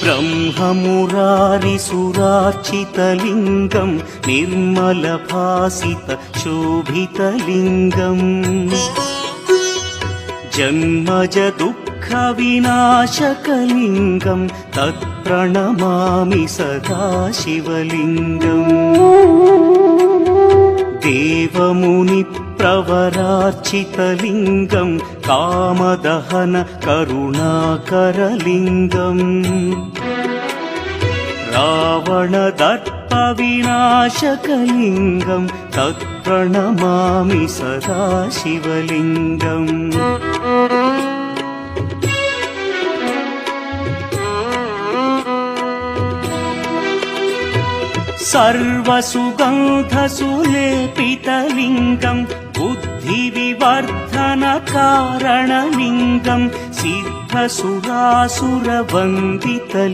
ब्रह्ममुरारिसुरार्चितलिङ्गं निर्मलभासितशोभितलिङ्गम् जन्मज दुःखविनाशकलिङ्गं तत्प्रणमामि सदा शिवलिङ्गम् देवमुनिप्रवरार्चितलिङ्गं कामदहन करुणाकरलिङ्गम् रावणदर्पविनाशकलिङ्गं तत्प्रणमामि सदा शिवलिङ्गम् सर्वसुगन्धसुलेपितलिङ्गं बुद्धिविवर्धनकारणलिङ्गं सिद्धसुरासुरवन्दितलिङ्गम्